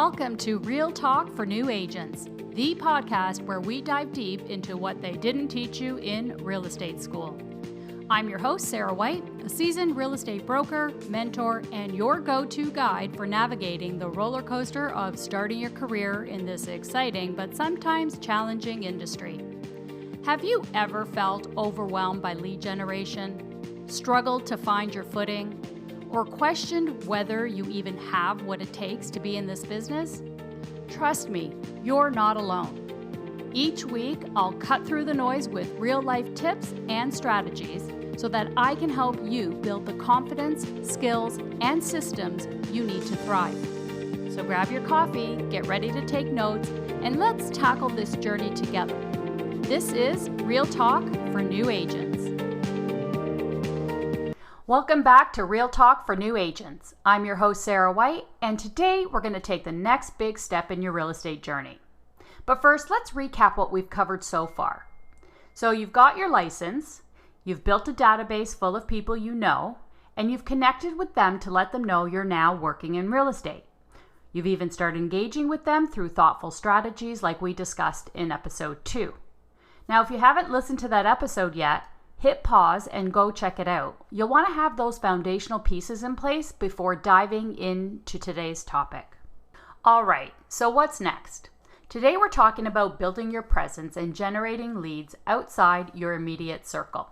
Welcome to Real Talk for New Agents, the podcast where we dive deep into what they didn't teach you in real estate school. I'm your host, Sarah White, a seasoned real estate broker, mentor, and your go-to guide for navigating the roller coaster of starting your career in this exciting but sometimes challenging industry. Have you ever felt overwhelmed by lead generation, struggled to find your footing, or questioned whether you even have what it takes to be in this business? Trust me, you're not alone. Each week, I'll cut through the noise with real-life tips and strategies so that I can help you build the confidence, skills, and systems you need to thrive. So grab your coffee, get ready to take notes, and let's tackle this journey together. This is Real Talk for New Agents. Welcome back to Real Talk for New Agents. I'm your host, Sarah White, and today we're going to take the next big step in your real estate journey. But first, let's recap what we've covered so far. So you've got your license, you've built a database full of people you know, and you've connected with them to let them know you're now working in real estate. You've even started engaging with them through thoughtful strategies like we discussed in episode 2. Now, if you haven't listened to that episode yet, hit pause and go check it out. You'll want to have those foundational pieces in place before diving into today's topic. All right, so what's next? Today we're talking about building your presence and generating leads outside your immediate circle.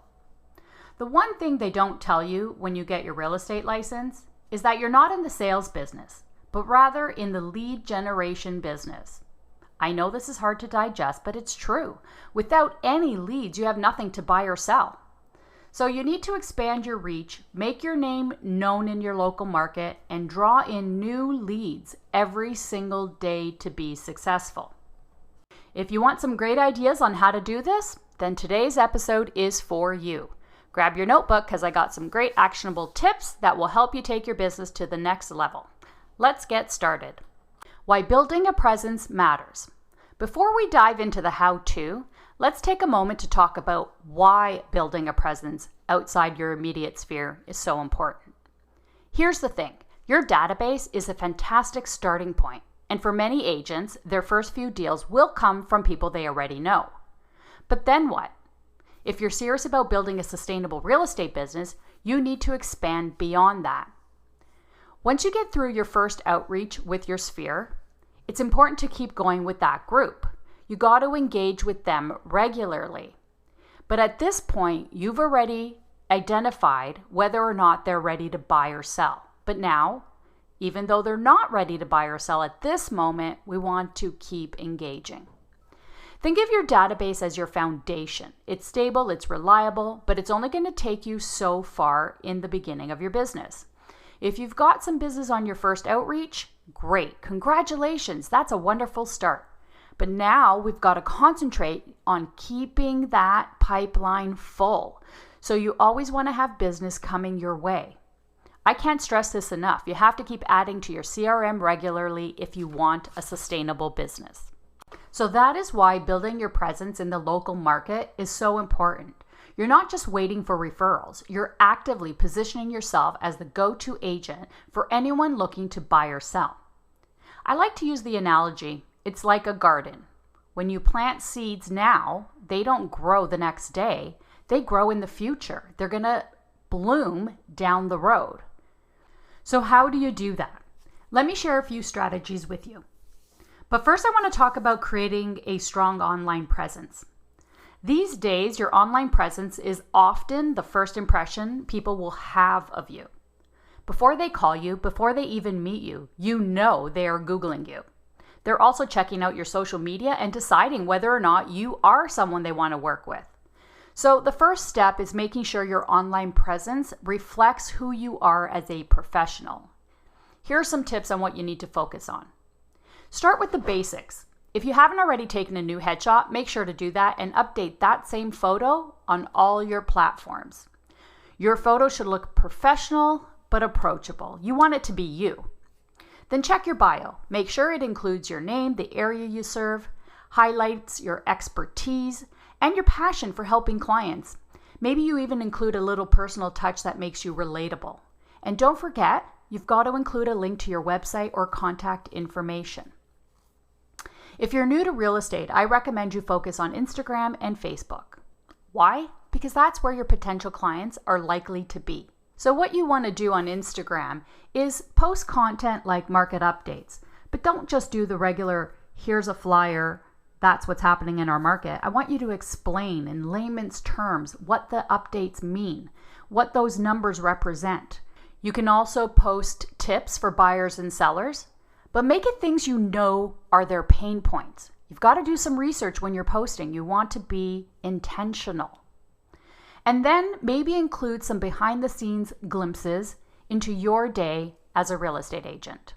The one thing they don't tell you when you get your real estate license is that you're not in the sales business, but rather in the lead generation business. I know this is hard to digest, but it's true. Without any leads, you have nothing to buy or sell. So you need to expand your reach, make your name known in your local market, and draw in new leads every single day to be successful. If you want some great ideas on how to do this, then today's episode is for you. Grab your notebook because I got some great actionable tips that will help you take your business to the next level. Let's get started. Why building a presence matters. Before we dive into the how-to, let's take a moment to talk about why building a presence outside your immediate sphere is so important. Here's the thing, your database is a fantastic starting point, and for many agents, their first few deals will come from people they already know. But then what? If you're serious about building a sustainable real estate business, you need to expand beyond that. Once you get through your first outreach with your sphere, it's important to keep going with that group. You got to engage with them regularly. But at this point, you've already identified whether or not they're ready to buy or sell. But now, even though they're not ready to buy or sell at this moment, we want to keep engaging. Think of your database as your foundation. It's stable, it's reliable, but it's only going to take you so far in the beginning of your business. If you've got some business on your first outreach, great. Congratulations. That's a wonderful start. But now we've got to concentrate on keeping that pipeline full. So you always want to have business coming your way. I can't stress this enough. You have to keep adding to your CRM regularly if you want a sustainable business. So that is why building your presence in the local market is so important. You're not just waiting for referrals. You're actively positioning yourself as the go-to agent for anyone looking to buy or sell. I like to use the analogy, it's like a garden. When you plant seeds now, they don't grow the next day. They grow in the future. They're going to bloom down the road. So how do you do that? Let me share a few strategies with you. But first, I want to talk about creating a strong online presence. These days, your online presence is often the first impression people will have of you. Before they call you, before they even meet you, you know they are Googling you. They're also checking out your social media and deciding whether or not you are someone they want to work with. So the first step is making sure your online presence reflects who you are as a professional. Here are some tips on what you need to focus on. Start with the basics. If you haven't already taken a new headshot, make sure to do that and update that same photo on all your platforms. Your photo should look professional but approachable. You want it to be you. Then check your bio. Make sure it includes your name, the area you serve, highlights your expertise, and your passion for helping clients. Maybe you even include a little personal touch that makes you relatable. And don't forget, you've got to include a link to your website or contact information. If you're new to real estate, I recommend you focus on Instagram and Facebook. Why? Because that's where your potential clients are likely to be. So what you want to do on Instagram is post content like market updates, but don't just do the regular, here's a flyer, that's what's happening in our market. I want you to explain in layman's terms what the updates mean, what those numbers represent. You can also post tips for buyers and sellers, but make it things you know are their pain points. You've got to do some research when you're posting. You want to be intentional. And then maybe include some behind the scenes glimpses into your day as a real estate agent.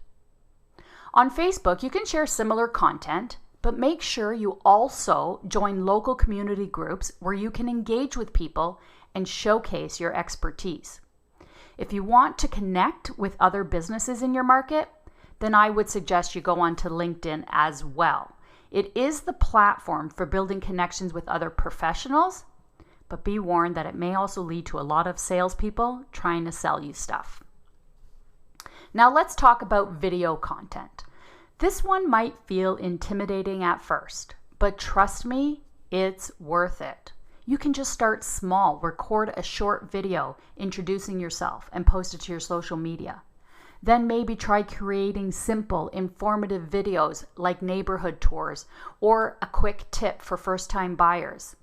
On Facebook, you can share similar content, but make sure you also join local community groups where you can engage with people and showcase your expertise. If you want to connect with other businesses in your market, then I would suggest you go onto LinkedIn as well. It is the platform for building connections with other professionals, but be warned that it may also lead to a lot of salespeople trying to sell you stuff. Now let's talk about video content. This one might feel intimidating at first, but trust me, it's worth it. You can just start small, record a short video introducing yourself and post it to your social media. Then maybe try creating simple, informative videos like neighborhood tours or a quick tip for first-time buyers.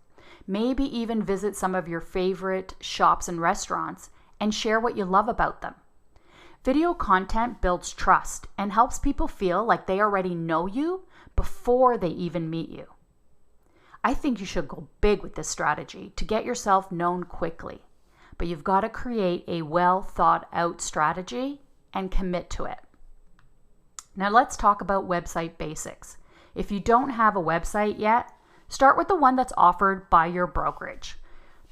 Maybe even visit some of your favorite shops and restaurants and share what you love about them. Video content builds trust and helps people feel like they already know you before they even meet you. I think you should go big with this strategy to get yourself known quickly, but you've got to create a well thought out strategy and commit to it. Now let's talk about website basics. If you don't have a website yet, start with the one that's offered by your brokerage.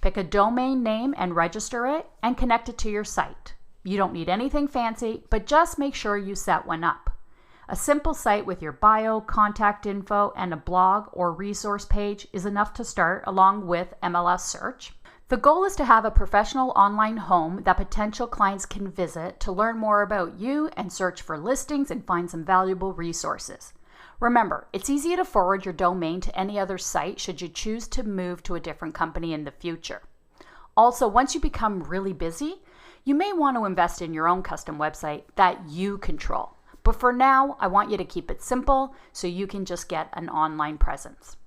Pick a domain name and register it and connect it to your site. You don't need anything fancy, but just make sure you set one up. A simple site with your bio, contact info, and a blog or resource page is enough to start, along with MLS search. The goal is to have a professional online home that potential clients can visit to learn more about you and search for listings and find some valuable resources. Remember, it's easy to forward your domain to any other site should you choose to move to a different company in the future. Also, once you become really busy, you may want to invest in your own custom website that you control. But for now, I want you to keep it simple so you can just get an online presence.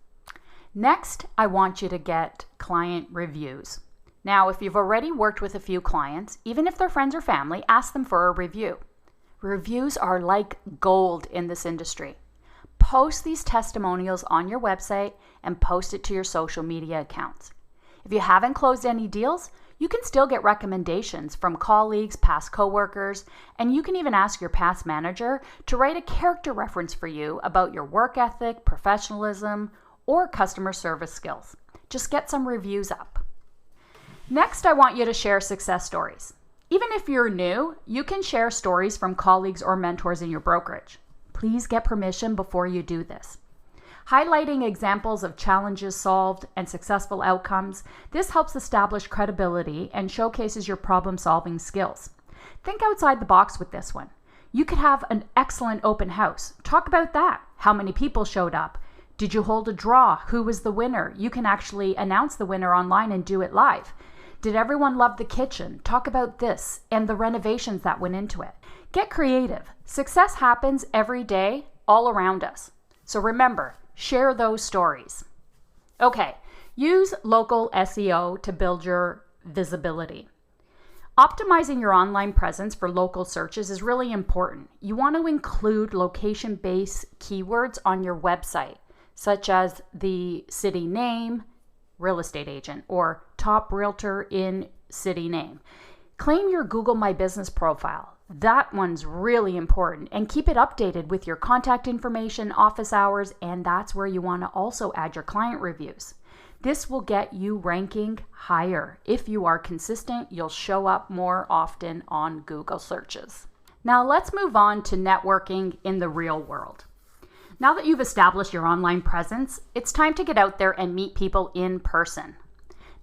Next, I want you to get client reviews. Now, if you've already worked with a few clients, even if they're friends or family, ask them for a review. Reviews are like gold in this industry. Post these testimonials on your website and post it to your social media accounts. If you haven't closed any deals, you can still get recommendations from colleagues, past coworkers, and you can even ask your past manager to write a character reference for you about your work ethic, professionalism, or customer service skills. Just get some reviews up. Next, I want you to share success stories. Even if you're new, you can share stories from colleagues or mentors in your brokerage. Please get permission before you do this. Highlighting examples of challenges solved and successful outcomes, this helps establish credibility and showcases your problem-solving skills. Think outside the box with this one. You could have an excellent open house. Talk about that. How many people showed up? Did you hold a draw? Who was the winner? You can actually announce the winner online and do it live. Did everyone love the kitchen? Talk about this and the renovations that went into it. Get creative. Success happens every day, all around us. So remember, share those stories. Okay, use local SEO to build your visibility. Optimizing your online presence for local searches is really important. You want to include location-based keywords on your website, such as the city name, real estate agent, or top realtor in city name. Claim your Google My Business profile. That one's really important, and keep it updated with your contact information, office hours, and that's where you want to also add your client reviews. This will get you ranking higher. If you are consistent, you'll show up more often on Google searches. Now let's move on to networking in the real world. Now that you've established your online presence, it's time to get out there and meet people in person.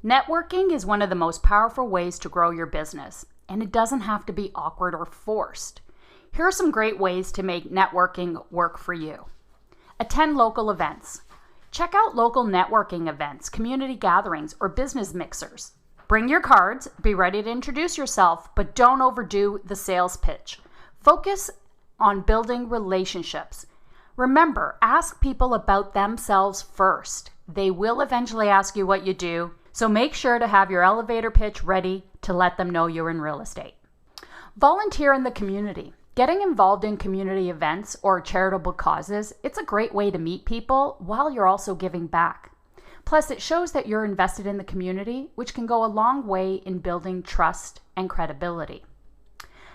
Networking is one of the most powerful ways to grow your business. and it doesn't have to be awkward or forced. Here are some great ways to make networking work for you. Attend local events. Check out local networking events, community gatherings, or business mixers. Bring your cards, be ready to introduce yourself, but don't overdo the sales pitch. Focus on building relationships. Remember, ask people about themselves first. They will eventually ask you what you do, so make sure to have your elevator pitch ready to let them know you're in real estate. Volunteer in the community. Getting involved in community events or charitable causes, it's a great way to meet people while you're also giving back. Plus, it shows that you're invested in the community, which can go a long way in building trust and credibility.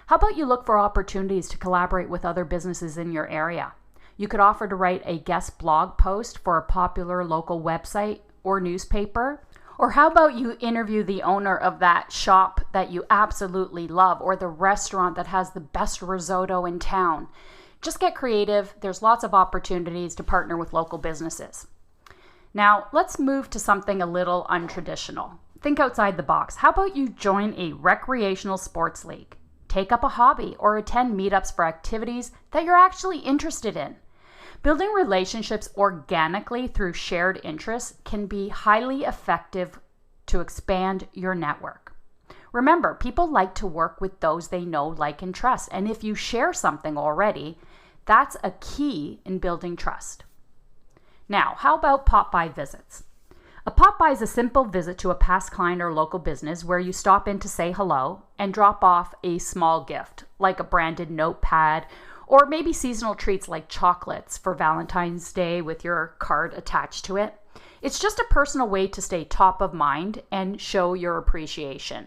How about you look for opportunities to collaborate with other businesses in your area? You could offer to write a guest blog post for a popular local website or newspaper. Or how about you interview the owner of that shop that you absolutely love, or the restaurant that has the best risotto in town? Just get creative. There's lots of opportunities to partner with local businesses. Now, let's move to something a little untraditional. Think outside the box. How about you join a recreational sports league? Take up a hobby or attend meetups for activities that you're actually interested in. Building relationships organically through shared interests can be highly effective to expand your network. Remember, people like to work with those they know, like, and trust. And if you share something already, that's a key in building trust. Now, how about pop-by visits? A pop-by is a simple visit to a past client or local business where you stop in to say hello and drop off a small gift, like a branded notepad, or maybe seasonal treats like chocolates for Valentine's Day with your card attached to it. It's just a personal way to stay top of mind and show your appreciation.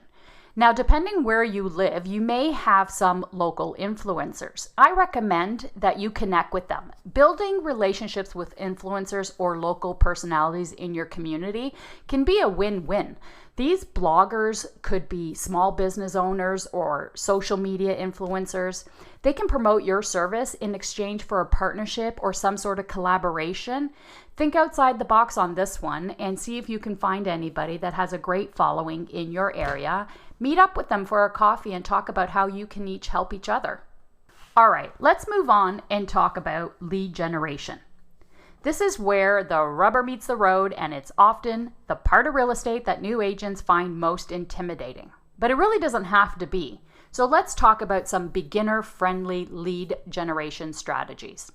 Now, depending where you live, you may have some local influencers. I recommend that you connect with them. Building relationships with influencers or local personalities in your community can be a win-win. These bloggers could be small business owners or social media influencers. They can promote your service in exchange for a partnership or some sort of collaboration. Think outside the box on this one and see if you can find anybody that has a great following in your area. Meet up with them for a coffee and talk about how you can each help each other. All right, let's move on and talk about lead generation. This is where the rubber meets the road, and it's often the part of real estate that new agents find most intimidating. But it really doesn't have to be. So let's talk about some beginner-friendly lead generation strategies.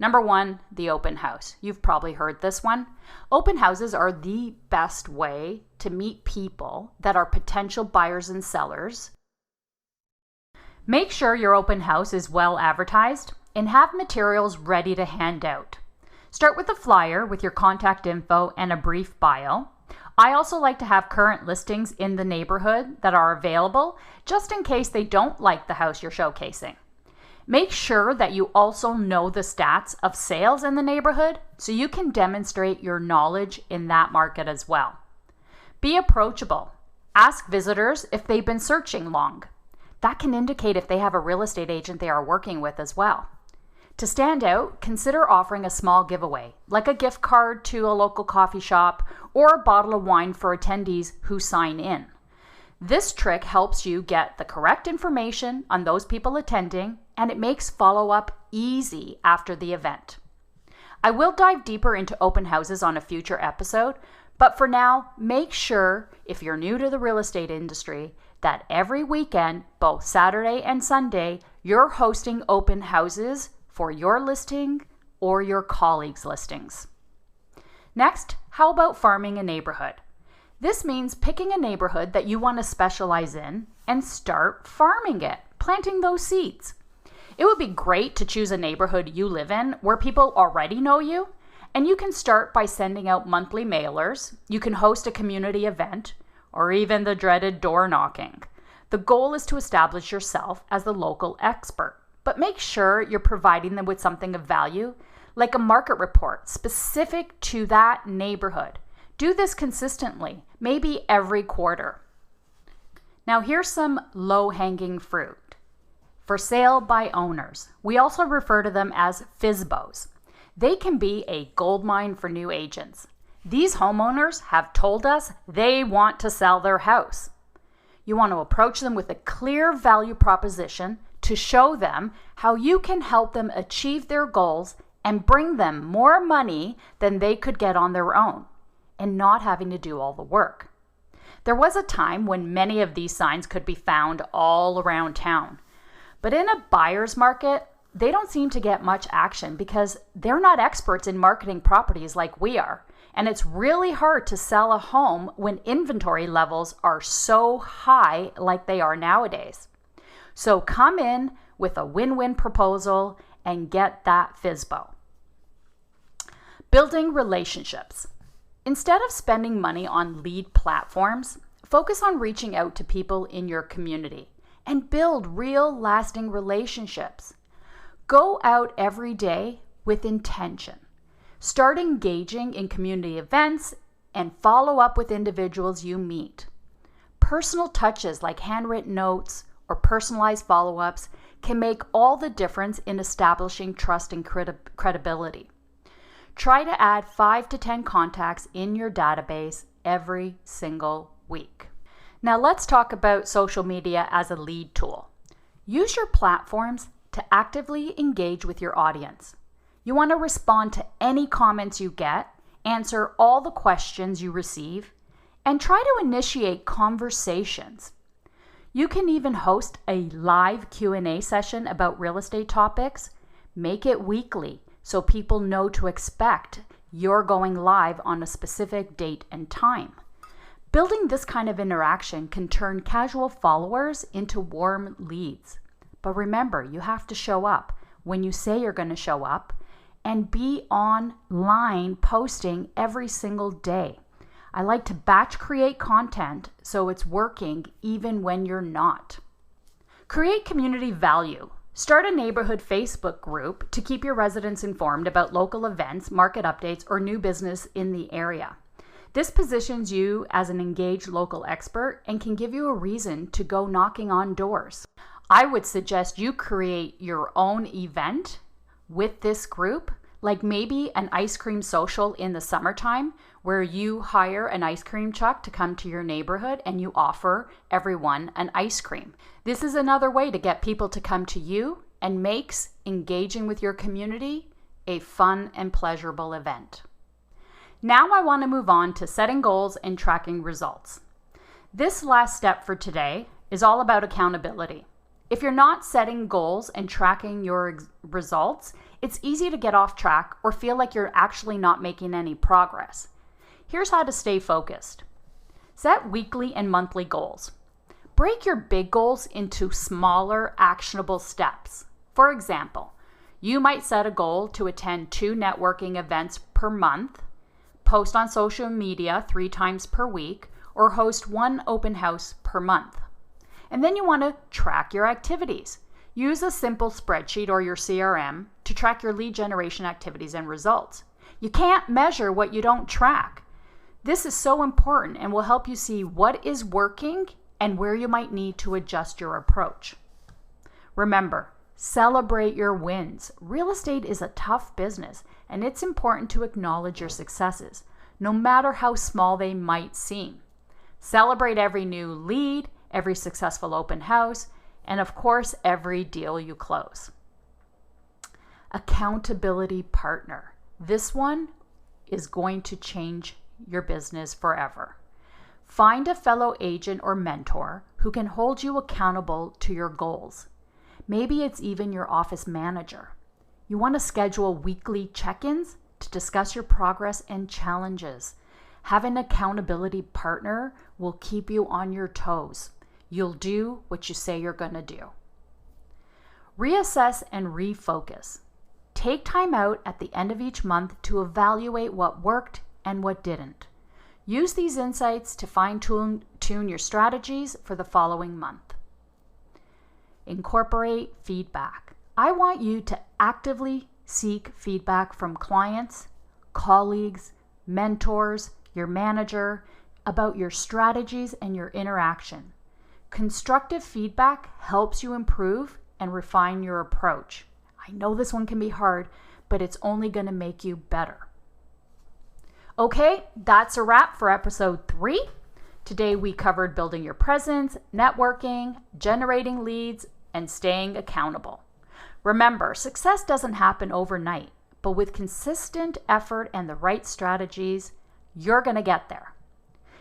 Number one, the open house. You've probably heard this one. Open houses are the best way to meet people that are potential buyers and sellers. Make sure your open house is well advertised and have materials ready to hand out. Start with a flyer with your contact info and a brief bio. I also like to have current listings in the neighborhood that are available, just in case they don't like the house you're showcasing. Make sure that you also know the stats of sales in the neighborhood so you can demonstrate your knowledge in that market as well. Be approachable. Ask visitors if they've been searching long. That can indicate if they have a real estate agent they are working with as well. To stand out, consider offering a small giveaway, like a gift card to a local coffee shop or a bottle of wine for attendees who sign in. This trick helps you get the correct information on those people attending, and it makes follow-up easy after the event. I will dive deeper into open houses on a future episode, but for now, make sure, if you're new to the real estate industry, that every weekend, both Saturday and Sunday, you're hosting open houses for your listing or your colleagues' listings. Next, how about farming a neighborhood? This means picking a neighborhood that you want to specialize in and start farming it, planting those seeds. It would be great to choose a neighborhood you live in where people already know you, and you can start by sending out monthly mailers. You can host a community event, or even the dreaded door knocking. The goal is to establish yourself as the local expert. But make sure you're providing them with something of value, like a market report specific to that neighborhood. Do this consistently, maybe every quarter. Now here's some low-hanging fruit. For sale by owners. We also refer to them as FSBOs. They can be a goldmine for new agents. These homeowners have told us they want to sell their house. You want to approach them with a clear value proposition to show them how you can help them achieve their goals and bring them more money than they could get on their own, and not having to do all the work. There was a time when many of these signs could be found all around town. But in a buyer's market, they don't seem to get much action because they're not experts in marketing properties like we are. And it's really hard to sell a home when inventory levels are so high like they are nowadays. So come in with a win-win proposal and get that FSBO. Building relationships. Instead of spending money on lead platforms, focus on reaching out to people in your community and build real lasting relationships. Go out every day with intention. Start engaging in community events and follow up with individuals you meet. Personal touches like handwritten notes or personalized follow-ups can make all the difference in establishing trust and credibility. Try to add 5 to 10 contacts in your database every single week. Now let's talk about social media as a lead tool. Use your platforms to actively engage with your audience. You want to respond to any comments you get, answer all the questions you receive, and try to initiate conversations. You can even host a live Q&A session about real estate topics. Make it weekly so people know to expect you're going live on a specific date and time. Building this kind of interaction can turn casual followers into warm leads. But remember, you have to show up when you say you're going to show up and be online posting every single day. I like to batch create content so it's working even when you're not. Create community value. Start a neighborhood Facebook group to keep your residents informed about local events, market updates, or new business in the area. This positions you as an engaged local expert and can give you a reason to go knocking on doors. I would suggest you create your own event with this group, like maybe an ice cream social in the summertime where you hire an ice cream truck to come to your neighborhood and you offer everyone an ice cream. This is another way to get people to come to you and makes engaging with your community a fun and pleasurable event. Now I want to move on to setting goals and tracking results. This last step for today is all about accountability. If you're not setting goals and tracking your results, it's easy to get off track or feel like you're actually not making any progress. Here's how to stay focused. Set weekly and monthly goals. Break your big goals into smaller, actionable steps. For example, you might set a goal to attend 2 networking events per month, post on social media 3 times per week, or host 1 open house per month. And then you want to track your activities. Use a simple spreadsheet or your CRM to track your lead generation activities and results. You can't measure what you don't track. This is so important and will help you see what is working and where you might need to adjust your approach. Remember, celebrate your wins. Real estate is a tough business, and it's important to acknowledge your successes, no matter how small they might seem. Celebrate every new lead, every successful open house, and of course, every deal you close. Accountability partner. This one is going to change your business forever. Find a fellow agent or mentor who can hold you accountable to your goals. Maybe it's even your office manager. You want to schedule weekly check-ins to discuss your progress and challenges. Having an accountability partner will keep you on your toes. You'll do what you say you're going to do. Reassess and refocus. Take time out at the end of each month to evaluate what worked and what didn't. Use these insights to fine-tune your strategies for the following month. Incorporate feedback. I want you to actively seek feedback from clients, colleagues, mentors, your manager about your strategies and your interaction. Constructive feedback helps you improve and refine your approach. I know this one can be hard, but it's only going to make you better. Okay, that's a wrap for episode 3. Today we covered building your presence, networking, generating leads, and staying accountable. Remember, success doesn't happen overnight, but with consistent effort and the right strategies, you're going to get there.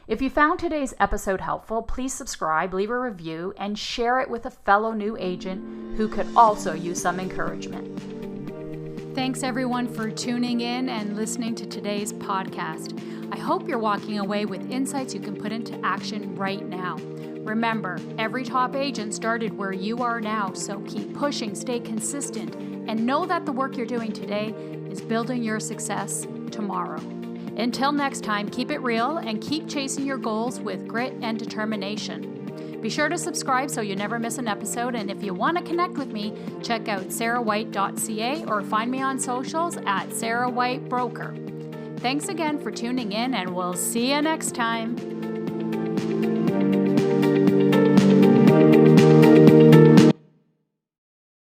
If you found today's episode helpful, please subscribe, leave a review, and share it with a fellow new agent who could also use some encouragement. Thanks everyone for tuning in and listening to today's podcast. I hope you're walking away with insights you can put into action right now. Remember, every top agent started where you are now, so keep pushing, stay consistent, and know that the work you're doing today is building your success tomorrow. Until next time, keep it real and keep chasing your goals with grit and determination. Be sure to subscribe so you never miss an episode, and if you want to connect with me, check out sarahwhite.ca or find me on socials at sarahwhitebroker. Thanks again for tuning in, and we'll see you next time.